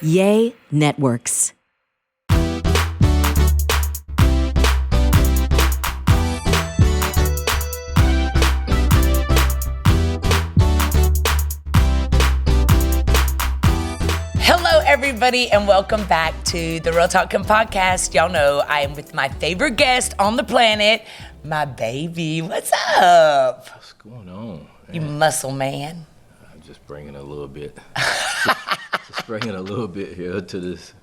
Yay Networks. Hello, everybody, and welcome back to the Real Talk Kim podcast. Y'all know I am with my favorite guest on the planet, my baby. What's up? What's going on, man? You muscle man. I'm just bringing a little bit. just bringing a little bit here to this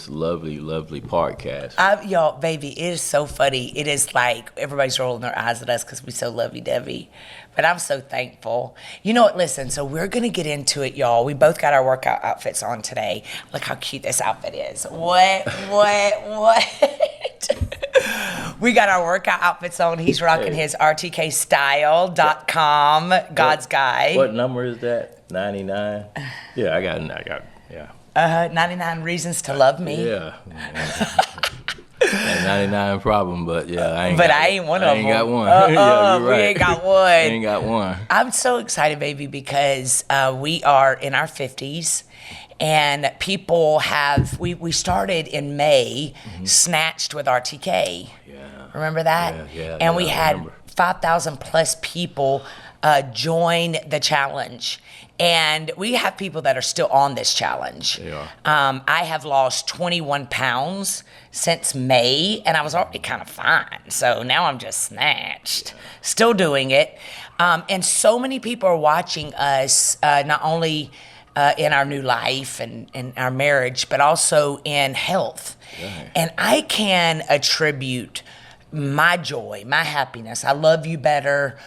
lovely podcast. Y'all, baby, it is so funny. It is like everybody's rolling their eyes at us because we're so lovey-dovey. But I'm so thankful. You know what? Listen, so we're going to get into it, y'all. We both got our workout outfits on today. Look how cute this outfit is. What? We got our workout outfits on. He's rocking his rtkstyle.com, God's guy. What number is that? 99? Yeah, I got 99 reasons to love me. Yeah. 99 problem, but yeah, I ain't one of them. I ain't got one. Yeah, you're right. We ain't got one. I ain't got one. I'm so excited, baby, because we are in our 50s. And people we started in May, Snatched with RTK. Yeah. Remember that? Yeah. And we had 5,000 plus people join the challenge. And we have people that are still on this challenge. They are. I have lost 21 pounds since May, and I was already kind of fine. So now I'm just snatched, still doing it. And so many people are watching us, not only in our new life and in our marriage, but also in health. Right. And I can attribute my joy, my happiness. I love you better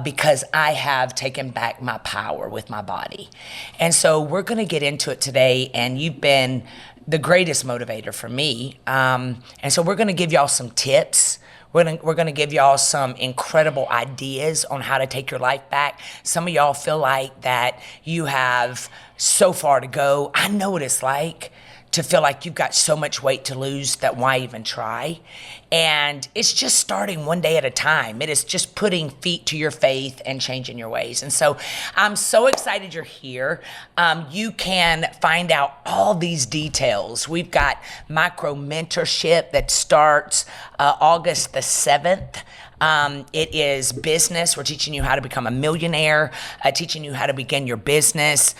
because I have taken back my power with my body. And so we're going to get into it today, and you've been the greatest motivator for me. And so we're going to give y'all some tips. We're gonna give y'all some incredible ideas on how to take your life back. Some of y'all feel like that you have so far to go. I know what it's like to feel like you've got so much weight to lose that why even try? And it's just starting one day at a time. It is just putting feet to your faith and changing your ways. And so I'm so excited you're here. You can find out all these details. We've got micro mentorship that starts August the 7th. It is business. We're teaching you how to become a millionaire, teaching you how to begin your business.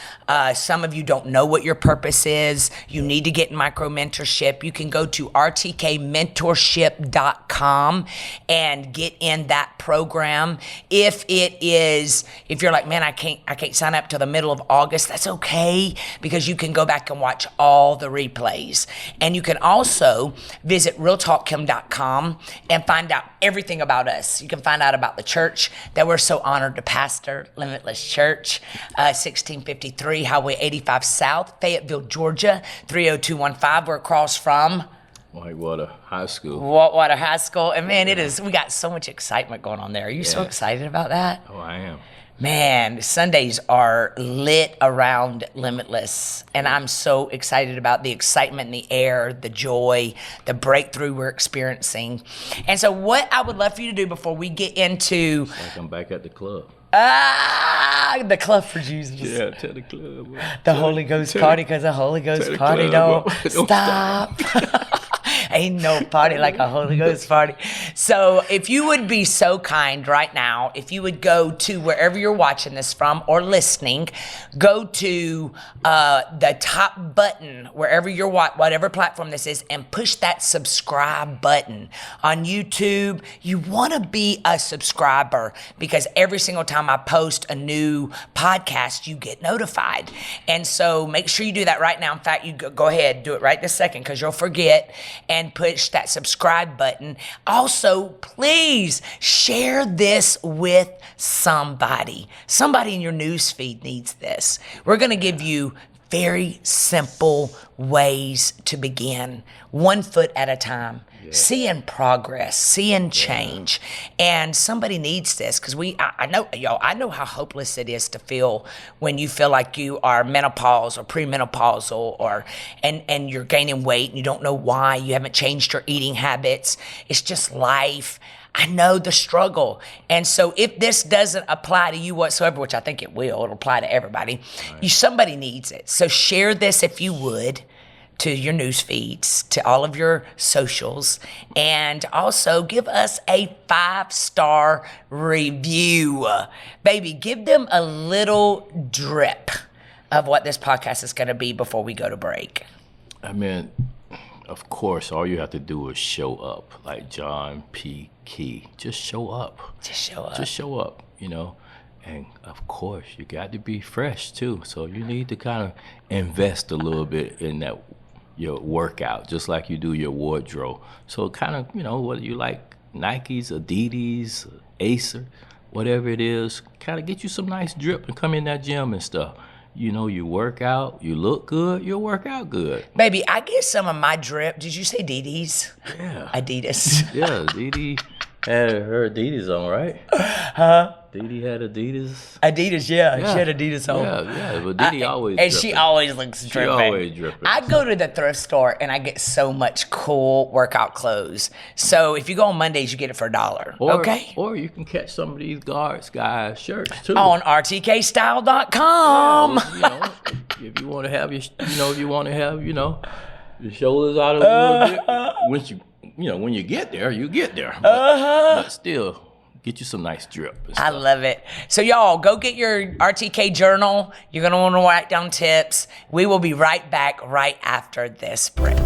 Some of you don't know what your purpose is. You need to get in micro mentorship. You can go to rtkmentorship.com and get in that program. If you're like, man, I can't sign up till the middle of August, that's okay, because you can go back and watch all the replays. And you can also visit realtalkkim.com and find out everything about us. You can find out about the church that we're so honored to pastor, Limitless Church, 1653 Highway 85 South, Fayetteville, Georgia, 30215. We're across from Whitewater High School. Whitewater High School. And man, we got so much excitement going on there. Are you so excited about that? Oh, I am. Man, Sundays are lit around Limitless, and I'm so excited about the excitement in the air, the joy, the breakthrough we're experiencing. And so what I would love for you to do before we get into... It's like I'm back at the club. The club for Jesus. Yeah, tell the club. The Holy Ghost party, because the Holy Ghost party don't stop. Ain't no party like a Holy Ghost party. So if you would be so kind right now, if you would go to wherever you're watching this from or listening, go to the top button, wherever you're whatever platform this is, and push that subscribe button. On YouTube, you want to be a subscriber, because every single time I post a new podcast, you get notified. And so make sure you do that right now. In fact, you go ahead, do it right this second, because you'll forget, and push that subscribe button. Also, please share this with somebody. Somebody in your news feed needs this. We're going to give you very simple ways to begin, one foot at a time. Seeing progress, seeing change. And somebody needs this, because I know how hopeless it is to feel when you feel like you are menopause or premenopausal, and you're gaining weight and you don't know why. You haven't changed your eating habits. It's just life. I know the struggle. And so if this doesn't apply to you whatsoever, which I think it will, it'll apply to everybody, somebody needs it. So share this if you would to your news feeds, to all of your socials, and also give us a 5-star review. Baby, give them a little drip of what this podcast is going to be before we go to break. I mean, of course, all you have to do is show up, like John P. Key. Just show up. Just show up. Just show up, you know. And of course, you got to be fresh too. So you need to kind of invest a little bit in that your workout, just like you do your wardrobe. So kind of, you know, whether you like Nikes, Adidas, Acer, whatever it is, kind of get you some nice drip and come in that gym and stuff. You know, you work out, you look good, you'll work out good. Baby, I get some of my drip. Did you say Adidas? Yeah. Adidas. Yeah, Dee had her Adidas on, right? Huh? Dee had Adidas. Adidas, yeah. She had Adidas on. Yeah, but Dee always and dripping. she always looks dripping. She always dripping. I go to the thrift store and I get so much cool workout clothes. So if you go on Mondays, you get it for $1. Okay? Or you can catch some of these guys shirts too. On rtkstyle.com. Yeah, you know, if you want to have your shoulders out a little bit. When you get there, you get there. But still, get you some nice drip. I love it. So y'all, go get your RTK journal. You're going to want to write down tips. We will be right back right after this break.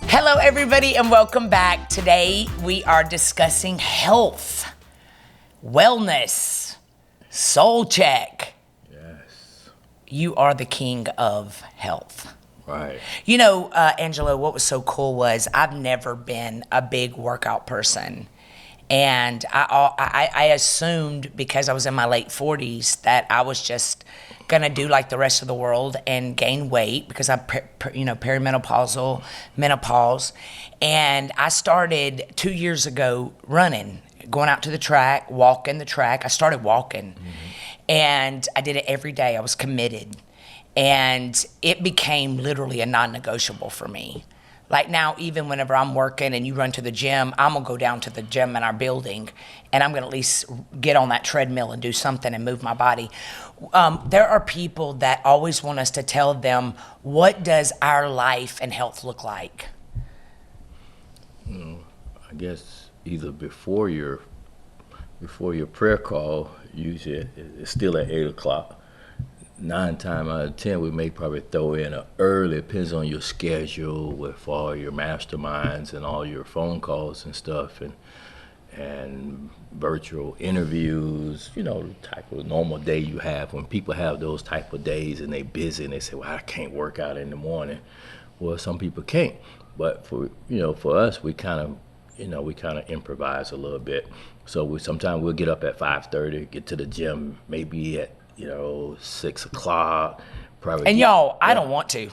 Hello, everybody, and welcome back. Today, we are discussing health, wellness, soul check. Yes. You are the king of health. Right. You know, Angelo, what was so cool was I've never been a big workout person. And I assumed because I was in my late 40s that I was just gonna do like the rest of the world and gain weight because I'm perimenopausal, menopause. And I started 2 years ago running, going out to the track, walking the track. I started walking and I did it every day. I was committed. And it became literally a non-negotiable for me. Like now, even whenever I'm working and you run to the gym, I'm gonna go down to the gym in our building and I'm gonna at least get on that treadmill and do something and move my body. There are people that always want us to tell them, what does our life and health look like? I guess either before your prayer call, usually it's still at 8 o'clock. 9 times out of 10, we may probably throw in an early, depends on your schedule with all your masterminds and all your phone calls and stuff. and virtual interviews, you know, the type of normal day you have. When people have those type of days and they busy and they say, well, I can't work out in the morning. Well, some people can't. But for us, we kind of improvise a little bit. So sometimes we'll get up at 5:30, get to the gym maybe at 6 o'clock. Probably. And y'all, I don't want to.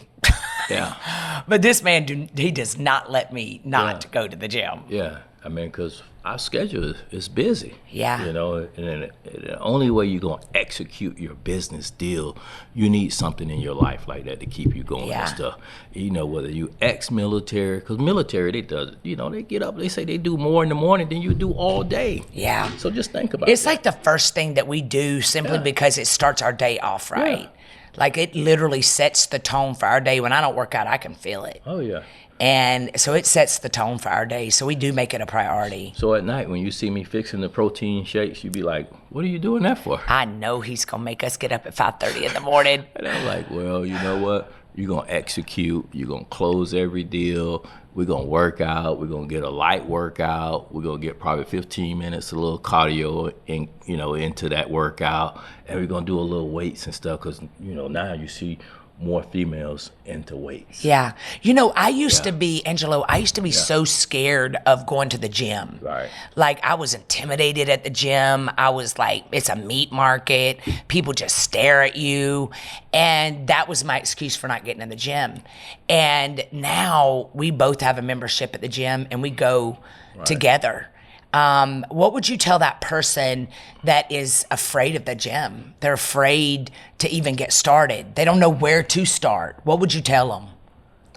Yeah. But this man, he does not let me not go to the gym. Yeah. I mean, because our schedule is busy. Yeah. And then the only way you're going to execute your business deal, you need something in your life like that to keep you going and stuff. Whether you ex-military, because military, they get up, they say they do more in the morning than you do all day. Yeah. So just think about It's that. like the first thing that we do simply because it starts our day off right. Yeah. Like it literally sets the tone for our day. When I don't work out, I can feel it. Oh, yeah. And so it sets the tone for our day. So we do make it a priority. So at night, when you see me fixing the protein shakes, you be like, what are you doing that for? I know he's going to make us get up at 5:30 in the morning. And I'm like, well, you know what? You're going to execute. You're going to close every deal. We're going to work out. We're going to get a light workout. We're going to get probably 15 minutes, a little cardio into that workout. And we're going to do a little weights and stuff because, now you see more females into weights. Yeah. I used to be, Angelo, so scared of going to the gym. Right. Like I was intimidated at the gym. I was like, it's a meat market. People just stare at you. And that was my excuse for not getting in the gym. And now we both have a membership at the gym and we go together. What would you tell that person that is afraid of the gym? They're afraid to even get started. They don't know where to start. What would you tell them?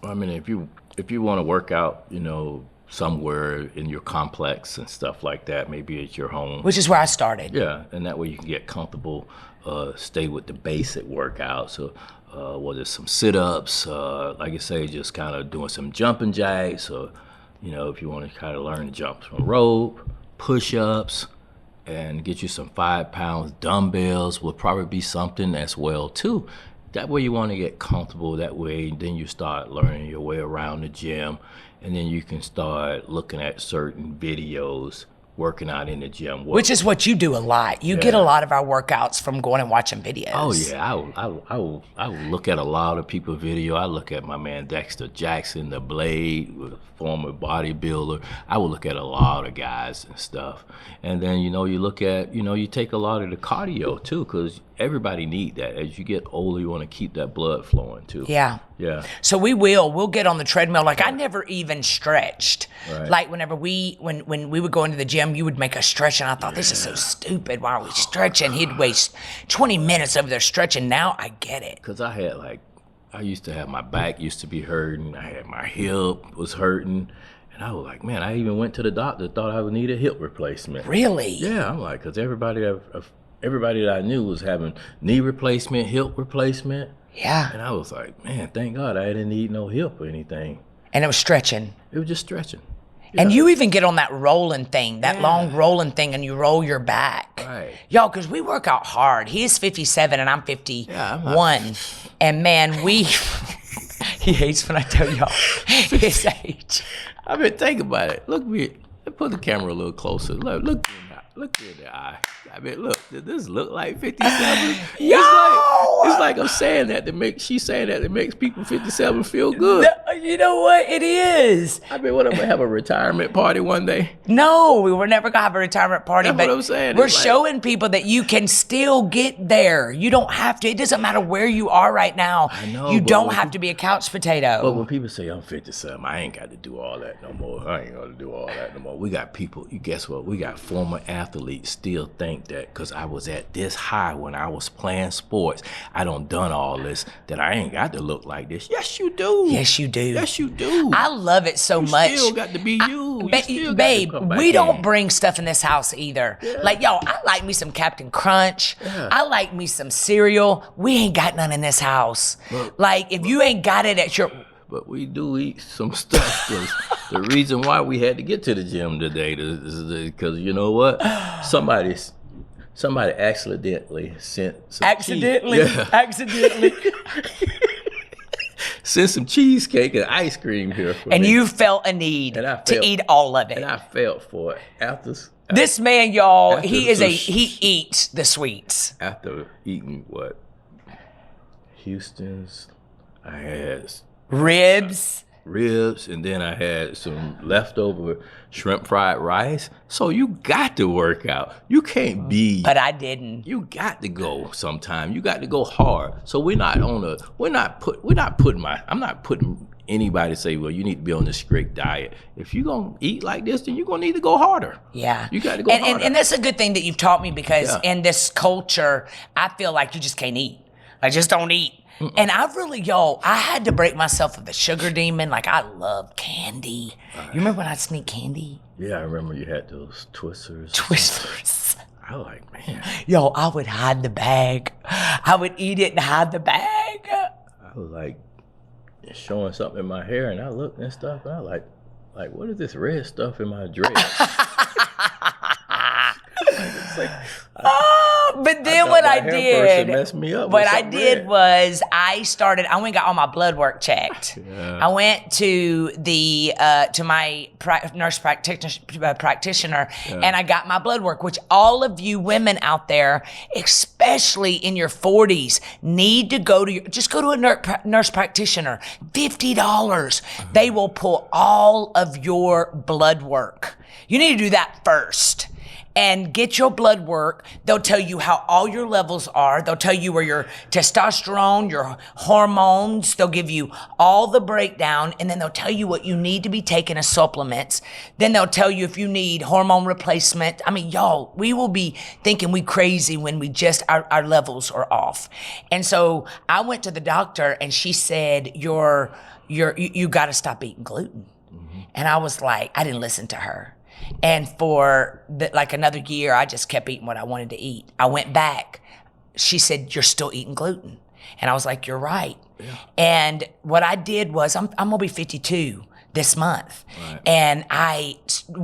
I mean, if you want to work out, somewhere in your complex and stuff like that, maybe at your home. Which is where I started. Yeah, and that way you can get comfortable, stay with the basic workout. So whether it's some sit-ups, like I say, just kind of doing some jumping jacks, or if you want to kind of learn to jump from rope, push-ups, and get you some 5 pounds dumbbells will probably be something as well too. That way you want to get comfortable. That way then you start learning your way around the gym, and then you can start looking at certain videos, working out in the gym. Which is what you do a lot. You get a lot of our workouts from going and watching videos. Oh yeah, I will look at a lot of people's video. I look at my man Dexter Jackson, the Blade, former bodybuilder. I will look at a lot of guys and stuff. And then you look at you take a lot of the cardio too, because everybody need that. As you get older, you want to keep that blood flowing too. Yeah. Yeah. So we'll get on the treadmill. Like I never even stretched. Right. Like when we would go into the gym, you would make us stretch, and I thought this is so stupid. Why are we stretching? He'd waste 20 minutes over there stretching. Now I get it. Cause I used to have my back used to be hurting. I had my hip was hurting. And I was like, man, I even went to the doctor, thought I would need a hip replacement. Really? Yeah, I'm like, because everybody that I knew was having knee replacement, hip replacement. Yeah. And I was like, man, thank God I didn't need no hip or anything. And it was stretching. It was just stretching. And you even get on that rolling thing, that long rolling thing, and you roll your back. Right. Y'all, because we work out hard. He is 57 and I'm 51. Yeah, and man, he hates when I tell y'all his age. I mean, think about it. Look me. Put the camera a little closer. Look me in the eye. I mean, look. Does this look like 57? Yo! It's like I'm saying that she's saying that it makes people 57 feel good. You know what? It is. I mean, what, I'm gonna have a retirement party one day? No, we were never gonna have a retirement party. That's but what I'm saying. We're showing people that you can still get there. You don't have to. It doesn't matter where you are right now. I know. You don't have to be a couch potato. But when people say I'm 57, I ain't got to do all that no more. I ain't gonna do all that no more. We got people. You guess what? We got former athletes still think that because I was at this high when I was playing sports, I done all this, that I ain't got to look like this. Yes, you do. Yes, you do. Yes, you do. I love it so much. You still got to be you. Babe, we don't bring stuff in this house either. Yeah. Like, y'all, I like me some Captain Crunch. Yeah. I like me some cereal. We ain't got none in this house. If you ain't got it at your... But we do eat some stuff. The reason why we had to get to the gym today is because, you know what? Somebody accidentally sent some Accidentally. send some cheesecake and ice cream here for And me. you felt a need to eat all of it. And I felt for it This man, y'all, after he eats the sweets. After eating what? Houston's, I had Ribs, and then I had some leftover shrimp fried rice. So you got to work out. You can't be. but I didn't. You got to go sometime. You got to go hard. So I'm not putting anybody to say, well, you need to be on this strict diet. If you're going to eat like this, then you're going to need to go harder. Yeah. You got to go harder. And that's a good thing that you've taught me, because in this culture, I feel like you just can't eat. Like, just don't eat. And I had to break myself of the sugar demon. Like, I love candy. You remember when I'd sneak candy? Yeah, I remember you had those Twizzlers. I was like, man. Yo, I would hide the bag. I would eat it and hide the bag. I was like showing something in my hair, and I looked and stuff, and I was like, what is this red stuff in my dress? But then what I did, messed me up what I did was I went and got all my blood work checked. Yeah. I went to to my nurse practitioner, and I got my blood work, which all of you women out there, especially in your 40s, need to go to. Just go to a nurse practitioner. $50. They will pull all of your blood work. You need to do that first. And get your blood work. They'll tell you how all your levels are. They'll tell you where your testosterone, your hormones, they'll give you all the breakdown, and then they'll tell you what you need to be taking as supplements. Then they'll tell you if you need hormone replacement. I mean, y'all, we will be thinking we crazy when our levels are off. And so I went to the doctor, and she said, you got to stop eating gluten. Mm-hmm. And I was like, I didn't listen to her. And for another year, I just kept eating what I wanted to eat. I went back. She said, you're still eating gluten. And I was like, you're right. Yeah. And what I did was, I'm going to be 52 this month. Right. And I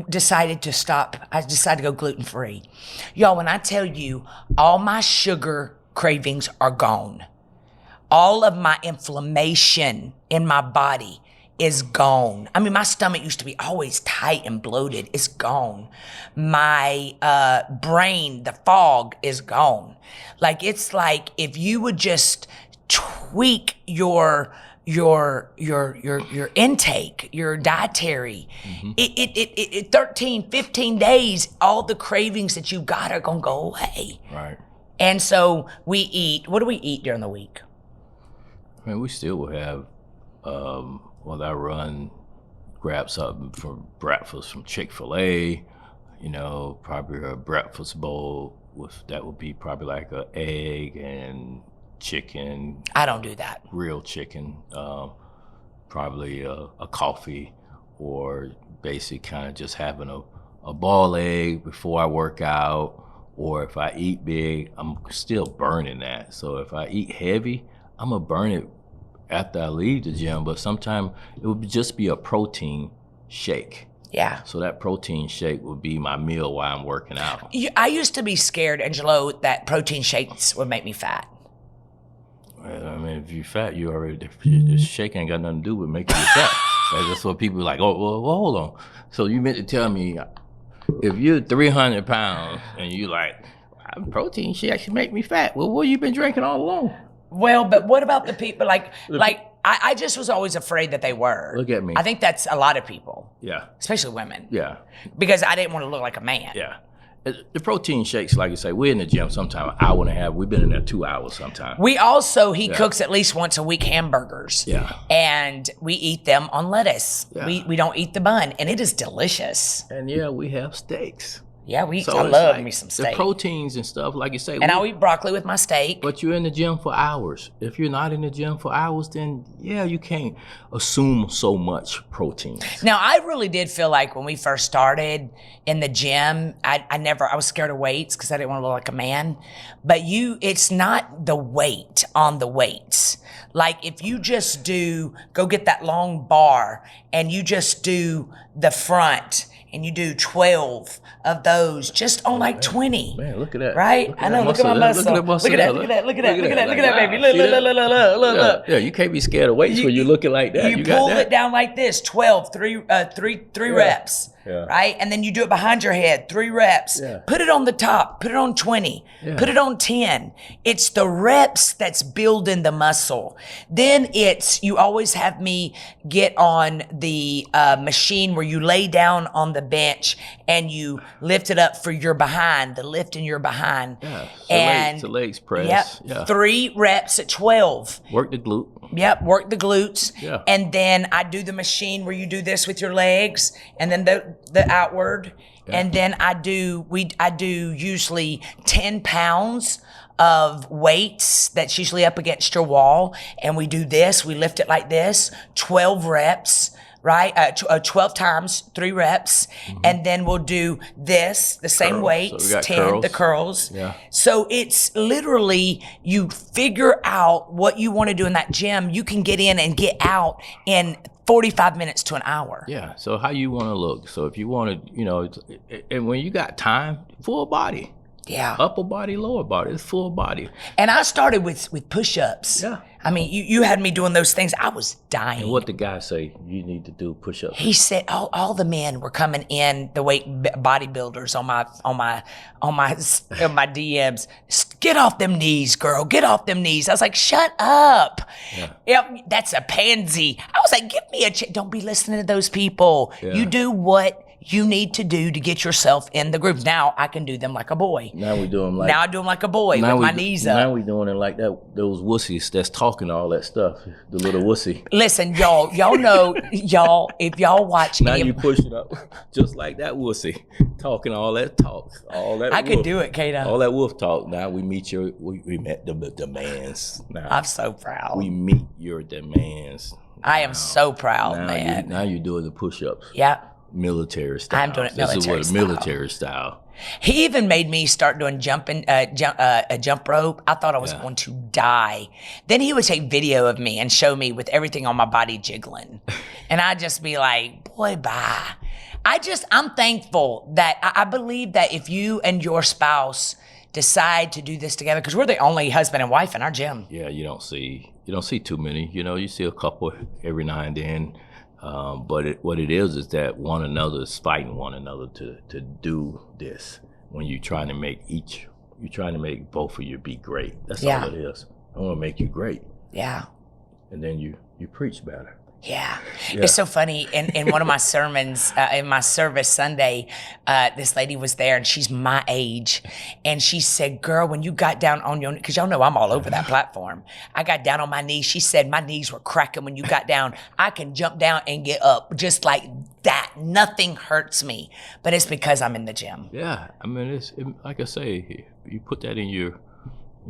decided to stop. I decided to go gluten-free. Y'all, when I tell you, all my sugar cravings are gone. All of my inflammation in my body is gone. I mean, my stomach used to be always tight and bloated. It's gone. My brain, the fog is gone. Like, it's like if you would just tweak your intake, your dietary, mm-hmm. it 13, 15 days, all the cravings that you got are gonna go away. Right. And so we eat. What do we eat during the week? I mean, we still will have, I grab something for breakfast from Chick-fil-A, probably a breakfast bowl that would be probably like an egg and chicken. I don't do that. Real chicken, probably a coffee, or basic kind of just having a boiled egg before I work out. Or if I eat big, I'm still burning that. So if I eat heavy, I'm gonna burn it after I leave the gym, but sometimes it would just be a protein shake. Yeah. So that protein shake would be my meal while I'm working out. I used to be scared, Angelo, that protein shakes would make me fat. Well, I mean, if you're fat, the shake ain't got nothing to do with making you fat. That's what people are like, oh, well, hold on. So you meant to tell me, if you're 300 pounds and you like, protein shake should make me fat. Well, what have you been drinking all along? Well, but what about the people I just was always afraid that they were. Look at me. I think that's a lot of people. Yeah. Especially women. Yeah. Because I didn't want to look like a man. Yeah. The protein shakes, like you say, we're in the gym sometime, an hour and a half. We've been in there 2 hours sometime. We also, he cooks at least once a week hamburgers. Yeah. And we eat them on lettuce. Yeah. We don't eat the bun. And it is delicious. And we have steaks. Yeah, I love me some steak. The proteins and stuff, like you say. And I'll eat broccoli with my steak. But you're in the gym for hours. If you're not in the gym for hours, then you can't assume so much protein. Now, I really did feel like when we first started in the gym, I was scared of weights because I didn't want to look like a man. But it's not the weight on the weights. Like if you just go get that long bar and you just do the front and you do 12 of those just on like 20. Man, look at that. Right? I know, look at my muscle. Look at that, look at that, look at that, look at that, look at that, baby. Look. Yeah, you can't be scared of weights when you're looking like that. You pull it down like this, 12, three reps. Yeah. Right? And then you do it behind your head, 3 reps. Yeah. Put it on the top, put it on 20, put it on 10. It's the reps that's building the muscle. Then you always have me get on the machine where you lay down on the bench and you lift it up for your behind, the lift in your behind. Yeah. And the legs press. Yep. 3 reps at 12. Work the glute. Yep, work the glutes. Yeah. And then I do the machine where you do this with your legs and then the outward. Yeah. And then I do usually 10 pounds of weights that's usually up against your wall. And we do this, we lift it like this, 12 reps. Right? 12 times, 3 reps. Mm-hmm. And then we'll do this, the same weights, so 10, curls. The curls. Yeah. So it's literally, you figure out what you want to do in that gym. You can get in and get out in 45 minutes to an hour. Yeah. So how you want to look. So if you want to, and when you got time, full body. Yeah. Upper body, lower body. It's full body. And I started with push-ups. Yeah. I mean, you had me doing those things. I was dying. And what the guy say? You need to do push-ups. He said all the men were coming in, the weight bodybuilders on my DMs. Get off them knees, girl. Get off them knees. I was like, shut up. Yeah. Yep, that's a pansy. I was like, give me a don't be listening to those people. Yeah. You do what you need to do to get yourself in the group. Now I can do them like a boy. Now we do them like. Now I do them like a boy with my knees up. Now we doing it like that. Those wussies that's talking all that stuff. The little wussy. Listen, y'all know, if y'all watch. Now you pushing up just like that wussy, talking all that talk, all that. I could do it, Kato. All that wolf talk. Now we meet we met the demands. Now I'm so proud. We meet your demands. I am so proud, man. Now you're doing the push-ups. Yeah. Military style. I'm doing it military style. Military style. He even made me start doing a jump rope. I thought I was going to die. Then he would take video of me and show me with everything on my body jiggling. And I'd just be like, boy, bye. I'm thankful that I believe that if you and your spouse decide to do this together, because we're the only husband and wife in our gym. Yeah, you don't see too many. You see a couple every now and then. But what it is that one another is fighting one another to do this. When you're trying to make both of you be great. That's all it is. I want to make you great. Yeah. And then you preach better. Yeah. It's so funny. In one of my sermons, in my service Sunday, this lady was there and she's my age. And she said, girl, when you got down on your, because y'all know I'm all over that platform. I got down on my knees. She said, my knees were cracking when you got down. I can jump down and get up just like that. Nothing hurts me. But it's because I'm in the gym. Yeah. I mean, like I say, you put that in your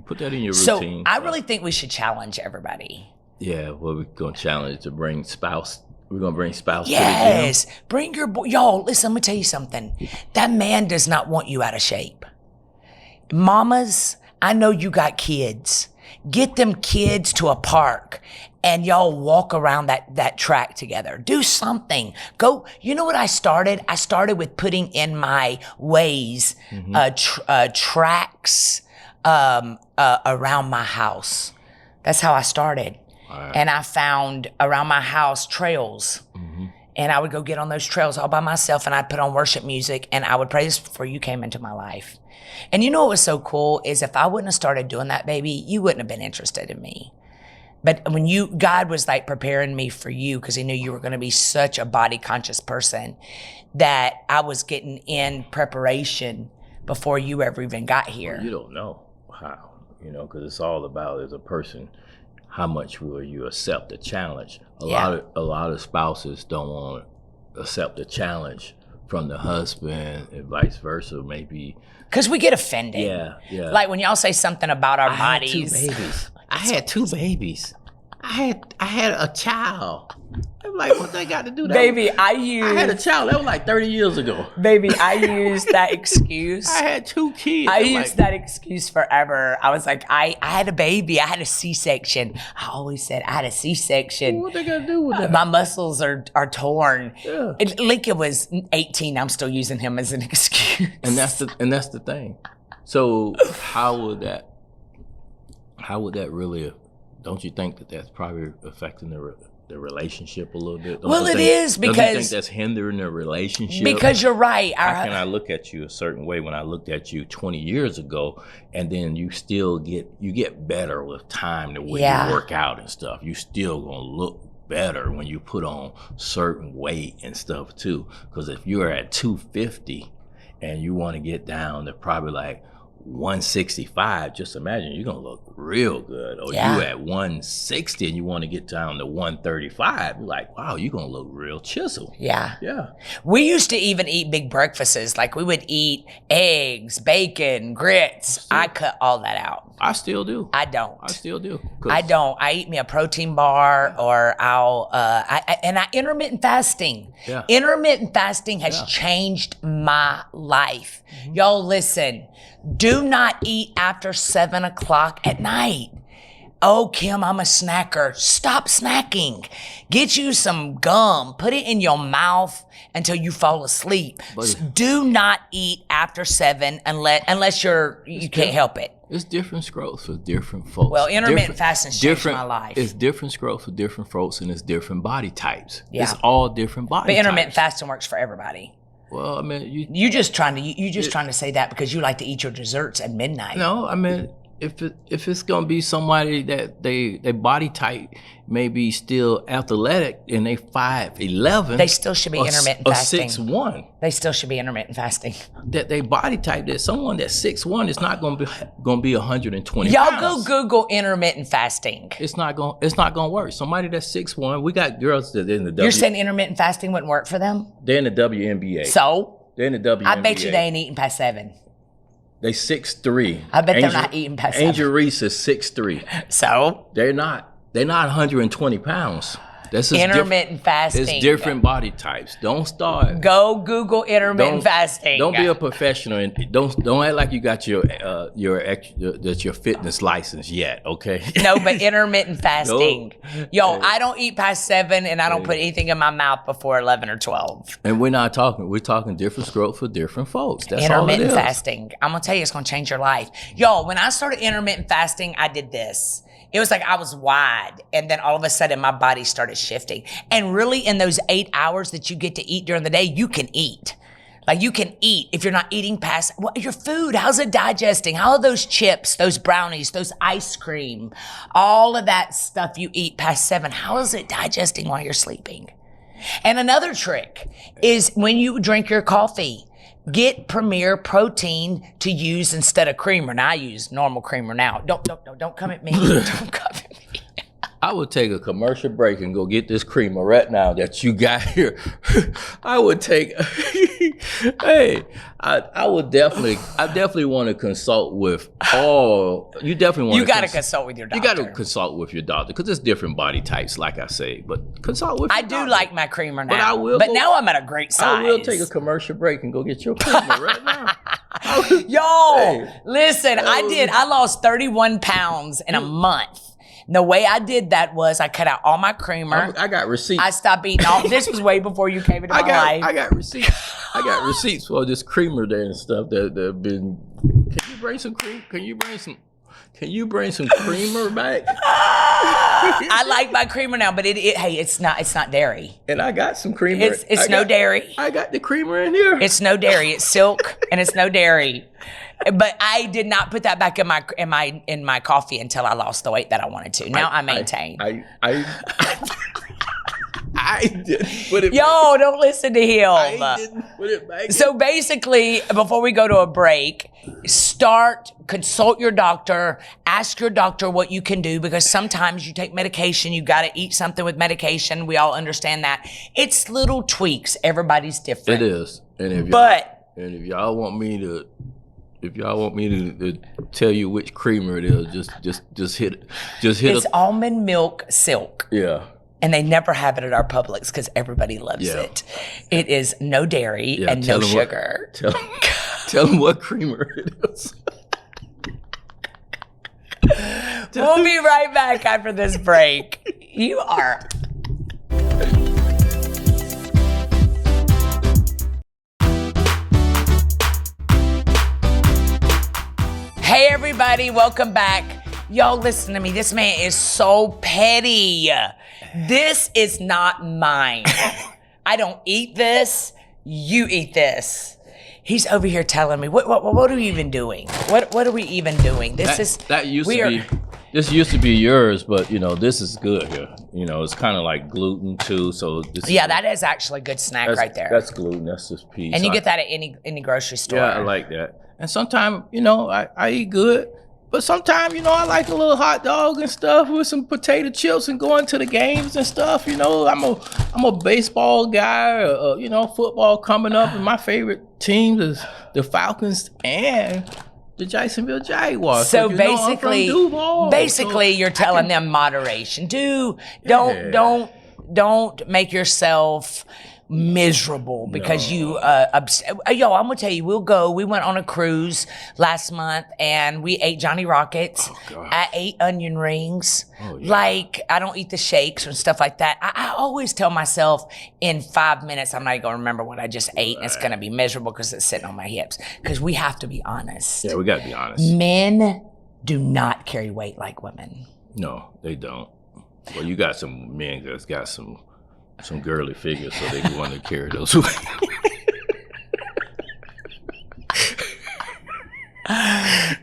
routine. So I really think we should challenge everybody. Yeah, well, we're going to challenge to bring spouse. We're going to bring spouse yes. to the gym. Bring your boy. Y'all, listen, let me tell you something. That man does not want you out of shape. Mamas, I know you got kids. Get them kids to a park and y'all walk around that track together. Do something. Go. You know what I started? I started with putting in my Waze tracks around my house. That's how I started. Right. And I found around my house trails. Mm-hmm. And I would go get on those trails all by myself and I'd put on worship music and I would pray this before you came into my life. And you know what was so cool is if I wouldn't have started doing that, baby, you wouldn't have been interested in me. But when God was like preparing me for you because he knew you were going to be such a body conscious person that I was getting in preparation before you ever even got here. Well, you don't know how, because it's all about as a person. How much will you accept the challenge? A lot of spouses don't want to accept the challenge from the husband and vice versa, maybe. Because we get offended. Yeah. Like when y'all say something about our bodies. I had 2 babies. I had a child. I'm like, what they got to do that? Baby, I had a child. That was like 30 years ago. Baby, I used that excuse. I had 2 kids. I used that excuse forever. I was like, I had a baby. I had a C-section. I always said I had a C-section. What they got to do with that? My muscles are torn. Yeah. Lincoln was 18. I'm still using him as an excuse. And that's the thing. So how would that really? Don't you think that that's probably affecting the relationship a little bit? Well, it is, because don't you think that's hindering the relationship? Because you're right. How can I look at you a certain way when I looked at you 20 years ago, and then you still get better with time the way you work out and stuff. You still gonna look better when you put on certain weight and stuff too. Because if you're at 250 and you want to get down to probably like 165, just imagine you're gonna look real good. Or you at 160 and you want to get down to 135, you're like, wow, you're gonna look real chiseled. Yeah. Yeah. We used to even eat big breakfasts. Like we would eat eggs, bacon, grits. I cut all that out. I still do. I don't. I still do. I don't. I eat me a protein bar, or I'll intermittent fasting. Yeah. Intermittent fasting has changed my life. Y'all listen, do not eat after 7 o'clock at night. Oh, Kim, I'm a snacker. Stop snacking. Get you some gum. Put it in your mouth until you fall asleep. Do not eat after 7 unless you can't help it. It's different scrolls for different folks. Well, intermittent fasting changed my life. It's different scrolls for different folks, and it's different body types. Yeah. It's all different body types. But intermittent fasting works for everybody. Well, I mean, you just trying to say that because you like to eat your desserts at midnight. No, I mean, if it's gonna be somebody that their body type may be still athletic and they 5'11", they still should be intermittent fasting. Or 6'1", they still should be intermittent fasting. that they body type, that someone that's 6'1" is not gonna be 120 Y'all pounds. go Google intermittent fasting. It's not gonna work. Somebody that's 6'1", we got girls that in the You're saying intermittent fasting wouldn't work for them? they're in the WNBA. So They're in the WNBA. I bet you they ain't eating past 7. They 6'3". I bet they're not eating past 7. Angel Reese is 6'3". So They're not 120 pounds. That's just intermittent fasting. It's different body types. Don't start. Go Google intermittent fasting. Don't be a professional and don't act like you got your fitness license yet. Okay. No, but intermittent fasting. Yo, I don't eat past 7, and I don't put anything in my mouth before 11 or 12. And we're talking different strokes for different folks. That's Intermittent all it is. fasting. I'm gonna tell you, it's gonna change your life. Yo, when I started intermittent fasting, I did this. It was like I was wide, and then all of a sudden my body started shifting. And really, in those 8 hours that you get to eat during the day, you can eat. Like you can eat if you're not eating past your food. How's it digesting? How are those chips, those brownies, those ice cream, all of that stuff you eat past 7? How is it digesting while you're sleeping? And another trick is when you drink your coffee, get Premier Protein to use instead of creamer. Now I use normal creamer now. Don't come at me. Don't come at me. I would take a commercial break and go get this creamer right now that you got here. I would take. Hey, I definitely want to consult with all. You definitely want. You got to consult with your doctor. You got to consult with your doctor because there's different body types, like I say. But consult with. I do like my creamer now. But I will. But now I'm at a great size. I will take a commercial break and go get your creamer right now. Yo, listen, I lost 31 pounds in a month. The way I did that was I cut out all my creamer. I got receipts. I stopped eating all. This was way before you came into my life. I got receipts. I got receipts for this creamer there and stuff that have been. Can you bring some cream? Can you bring some creamer back? I like my creamer now, but it's not dairy. And I got some creamer. It's no dairy. I got the creamer in here. It's no dairy. It's silk and it's no dairy. But I did not put that back in my coffee until I lost the weight that I wanted to. Now I maintain. I didn't put it. Yo, don't listen to him. I didn't put it back. So basically, before we go to a break, consult your doctor, ask your doctor what you can do, because sometimes you take medication, you got to eat something with medication. We all understand that. It's little tweaks. Everybody's different. It is. And if y'all want me to tell you which creamer it is, just hit It's almond milk silk. Yeah. And they never have it at our Publix because everybody loves it. It is no dairy and no sugar. Tell them what creamer it is. We'll be right back after this break. You are. Hey, everybody. Welcome back. Y'all listen to me. This man is so petty. This is not mine. I don't eat this. You eat this. He's over here telling me, what are we even doing? What are we even doing? This used to be yours, but this is good here. It's kind of like gluten too. So that is actually a good snack right there. That's gluten. That's just peas. And you get that at any grocery store. Yeah, I like that. And sometimes, I eat good. But sometimes, I like a little hot dog and stuff with some potato chips and going to the games and stuff. I'm a baseball guy, football coming up, and my favorite teams is the Falcons and the Jacksonville Jaguars. So basically, you're telling them moderation. Don't make yourself miserable because you I'm gonna tell you, we went on a cruise last month and we ate Johnny Rockets. I ate onion rings. Like, I don't eat the shakes and stuff like that. I always tell myself in 5 minutes I'm not gonna remember what I just ate, and it's gonna be miserable because it's sitting on my hips. Because we have to be honest. We gotta be honest. Men do not carry weight like women. No, they don't. Well, you got some men that's got some girly figures, so they want to carry those.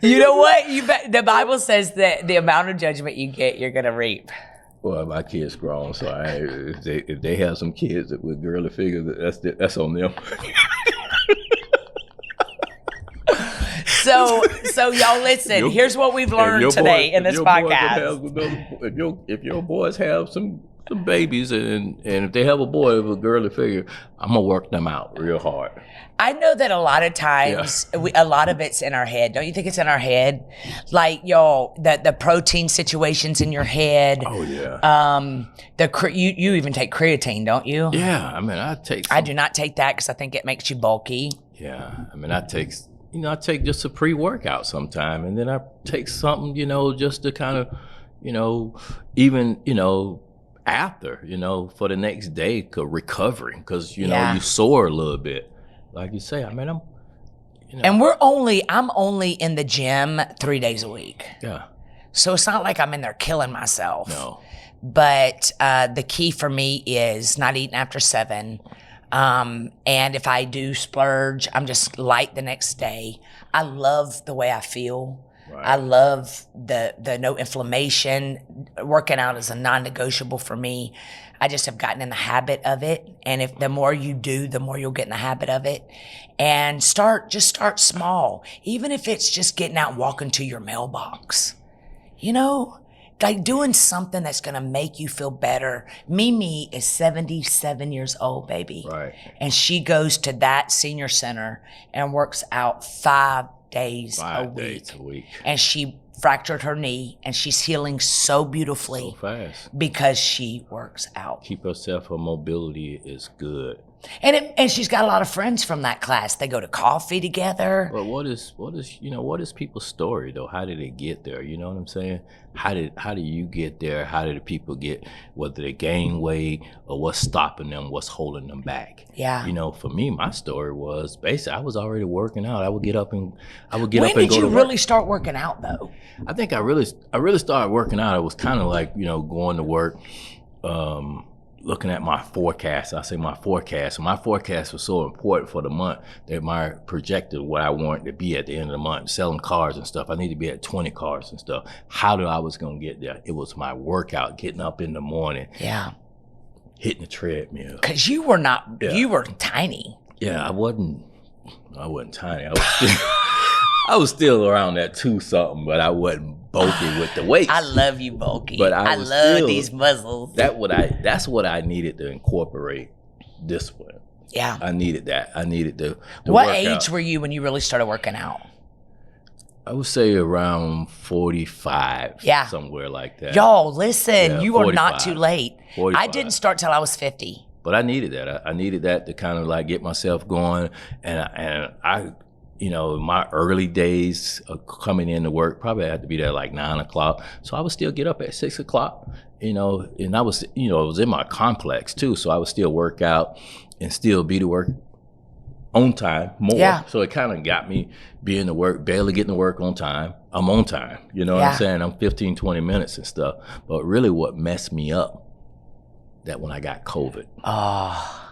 You know what? The Bible says that the amount of judgment you get, you're gonna reap. Well, my kid's grown, so if they have some kids with girly figures, that's on them. So y'all listen. Here's what we've learned today in this podcast. If your boys have some babies and if they have a boy with a girly figure, I'm gonna work them out real hard. I know that a lot of times, a lot of it's in our head. Don't you think it's in our head? Like, y'all, the protein situations in your head. Oh yeah. You even take creatine, don't you? Yeah, I mean, I do not take that because I think it makes you bulky. Yeah, I mean, I take just a pre-workout sometime, and then I take something, just to kind of, even, after, for the next day, recovery, because, you soar a little bit. Like you say, I mean, And I'm only in the gym 3 days a week. Yeah. So it's not like I'm in there killing myself. No. But the key for me is not eating after 7. And if I do splurge, I'm just light the next day. I love the way I feel. Right. I love the no inflammation. Working out is a non-negotiable for me. I just have gotten in the habit of it. And if the more you do, the more you'll get in the habit of it. And start small. Even if it's just getting out and walking to your mailbox. Like doing something that's going to make you feel better. Mimi is 77 years old, baby. Right. And she goes to that senior center and works out 5 days a week. And she fractured her knee, and she's healing so beautifully. So fast. Because she works out. Keep herself, her mobility is good. And she's got a lot of friends from that class. They go to coffee together. But what is people's story though? How did they get there? You know what I'm saying? How do you get there? How did the people get, whether they gain weight or what's stopping them, what's holding them back? Yeah. For me, my story was basically I was already working out. I would get up and go to work. When did you really start working out though? I think I really started working out. It was kind of like, going to work, looking at my forecast. I say my forecast. My forecast was so important for the month that my projected what I wanted to be at the end of the month, selling cars and stuff. I need to be at 20 cars and stuff. How I was going to get there? It was my workout, getting up in the morning. Yeah. Hitting the treadmill. Because you were you were tiny. Yeah, I wasn't tiny. I was still around that 2-something, but I wasn't bulky with the weights. I love you bulky. But I love these muscles. That's what I needed to incorporate discipline. Yeah. I needed that. I needed to What work age out. were you when you really started working out? I would say around 45. Yeah. Somewhere like that. Y'all, listen, Yeah, you are not 45. too late. 45. I didn't start till I was 50. But I needed that. I needed that to kind of like get myself going. And I you know, my early days of coming into work, probably had to be there like 9 o'clock. So I would still get up at 6 o'clock, you know, and I was, you know, it was in my complex too. So I would still work out and still be to work on time more. Yeah. So it kind of got me being to work, barely getting to work on time. I'm on time. You know what Yeah. I'm saying? I'm 15, 20 minutes and stuff. But really what messed me up, that when I got COVID. Oh.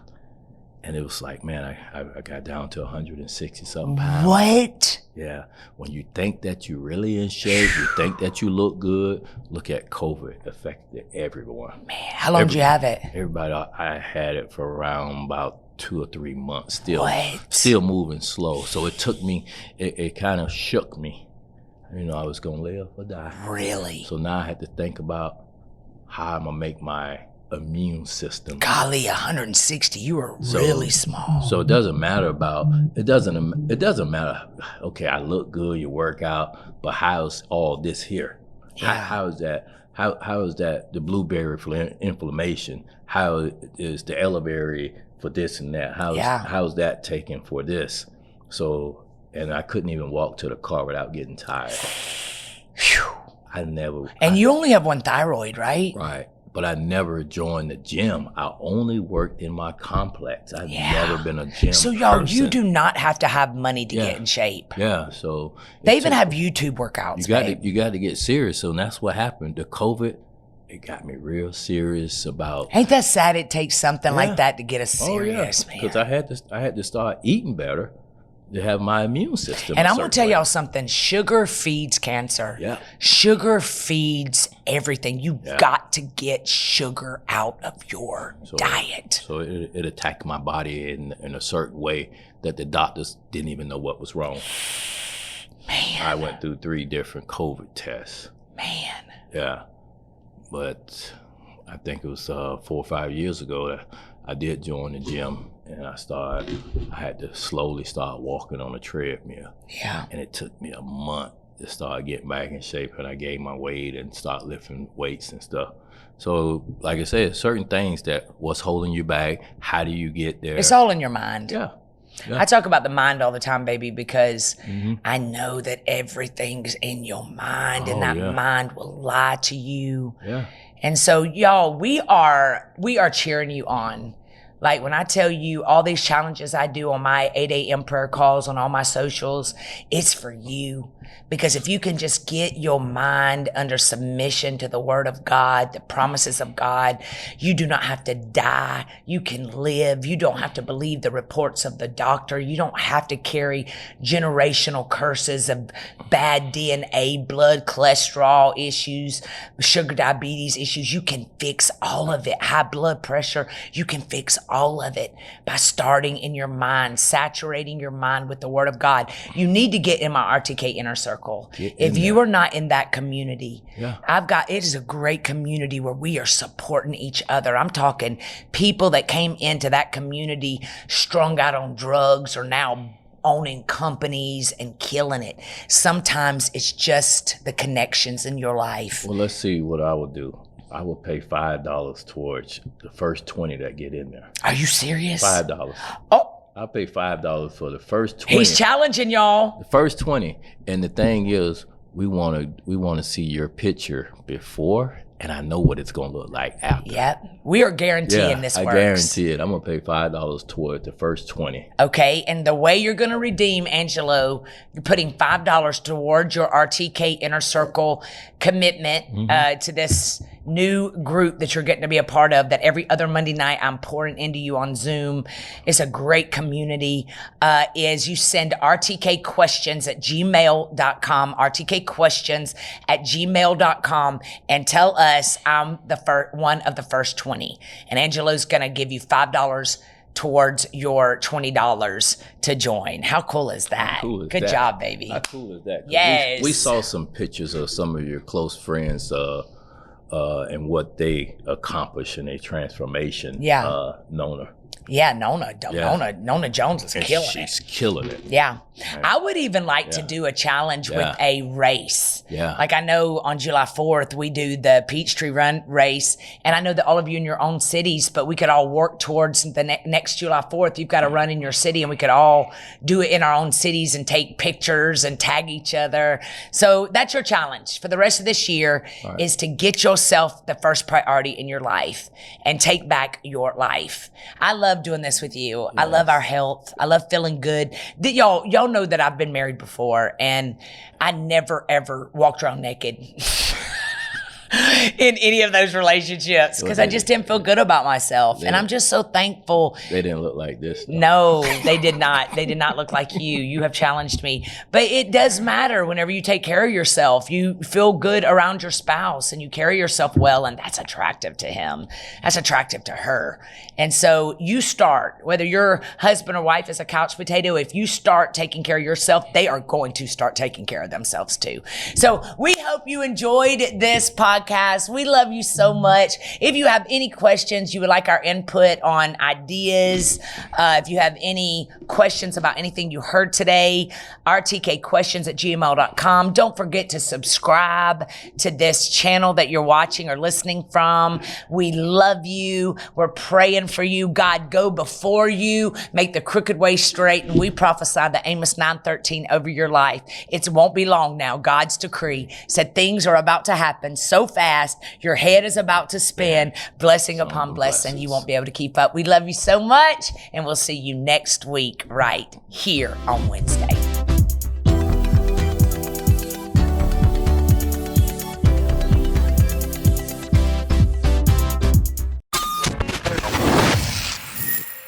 And it was like, man, I got down to 160 something pounds. What? Yeah. When you think that you're really in shape, you think that you look good, look at COVID affected everyone. Man, how long did you have it? Everybody, I had it for around about 2 or 3 months, What? still moving slow. So it took me, it kind of shook me. You know, I was going to live or die. Really? So now I had to think about how I'm going to make my immune system. Golly, 160, you were really small. So it doesn't matter about, it doesn't matter, okay, I look good, you work out, but how's all this here? Yeah. How is that, how is that the blueberry for inflammation? How is the elderberry for this and that? How's that taken for this? So, and I couldn't even walk to the car without getting tired. Whew. And you only have one thyroid, right? Right. But I never joined the gym. I only worked in my complex. I've never been a gym So y'all, person. you do not have to have money to get in shape. Yeah, so They even have YouTube workouts, you got to get serious. So that's what happened. The COVID, it got me real serious about. Ain't that sad? It takes something like that to get us serious, man. Because I had to start eating better to have my immune system. And I'm gonna tell y'all something. Sugar feeds cancer. Yeah. Sugar feeds everything. You got to get sugar out of your diet. So it attacked my body in a certain way that the doctors didn't even know what was wrong. Man. I went through 3 different COVID tests. Man. Yeah. But I think it was 4 or 5 years ago that I did join the gym, and I had to slowly start walking on a treadmill. Yeah. And it took me a month to start getting back in shape, and I gained my weight and start lifting weights and stuff. So, like I said, certain things that what's holding you back, how do you get there? It's all in your mind. Yeah. I talk about the mind all the time, baby, because I know that everything's in your mind, and that mind will lie to you. Yeah. And so, y'all, we are cheering you on. Like when I tell you all these challenges I do on my 8 a.m. prayer calls on all my socials, it's for you. Because if you can just get your mind under submission to the word of God, the promises of God, you do not have to die. You can live. You don't have to believe the reports of the doctor. You don't have to carry generational curses of bad DNA, blood cholesterol issues, sugar diabetes issues. You can fix all of it. High blood pressure. You can fix all of it by starting in your mind, saturating your mind with the word of God. You need to get in my RTK inner circle. If you are not in that community, it is a great community where we are supporting each other. I'm talking people that came into that community strung out on drugs are now owning companies and killing it. Sometimes it's just the connections in your life. Well, let's see what I would do. I will pay $5 towards the first 20 that get in there. Are you serious? $5. Oh, I'll pay $5 for the first 20. he's challenging y'all. The first 20. And the thing is, we want to see your picture before, and I know what it's going to look like after. Yep. We are guaranteeing this works. I guarantee it. I'm going to pay $5 toward the first 20. Okay. And the way you're going to redeem, Angelo, you're putting $5 towards your RTK Inner Circle commitment to this new group that you're getting to be a part of, that every other Monday night I'm pouring into you on Zoom. It's a great community. Is you send RTK questions at gmail.com, RTK questions at gmail.com, and tell us I'm the one of the first 20. And Angelo's going to give you $5 towards your $20 to join. How cool is that? Good job, baby. How cool is that? Yes. We saw some pictures of some of your close friends and what they accomplished in their transformation. Yeah. Nona. Yeah, Nona Jones is And killing she's it. killing it. Yeah. I would even like to do a challenge with a race. Yeah. Like I know on July 4th, we do the Peachtree Run race. And I know that all of you in your own cities, but we could all work towards the next July 4th. You've got to run in your city and we could all do it in our own cities and take pictures and tag each other. So that's your challenge for the rest of this year is to get yourself the first priority in your life and take back your life. I love doing this with you. Yes. I love our health. I love feeling good. Y'all know that I've been married before and I never ever walked around naked in any of those relationships because I just didn't feel good about myself. And I'm just so thankful. They didn't look like this, though. No, they did not. They did not look like you. You have challenged me. But it does matter whenever you take care of yourself. You feel good around your spouse and you carry yourself well, and that's attractive to him. That's attractive to her. And so you start, whether your husband or wife is a couch potato, if you start taking care of yourself, they are going to start taking care of themselves too. So we hope you enjoyed this podcast. We love you so much. If you have any questions, you would like our input on ideas, if you have any questions about anything you heard today, rtkquestions@gmail.com. Don't forget to subscribe to this channel that you're watching or listening from. We love you. We're praying for you. God, go before you. Make the crooked way straight. And we prophesy the Amos 9:13 over your life. It won't be long now. God's decree said things are about to happen so fast. Your head is about to spin. Blessing upon blessing. You won't be able to keep up. We love you so much. And we'll see you next week right here on Wednesday.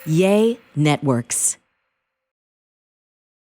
Yay Networks.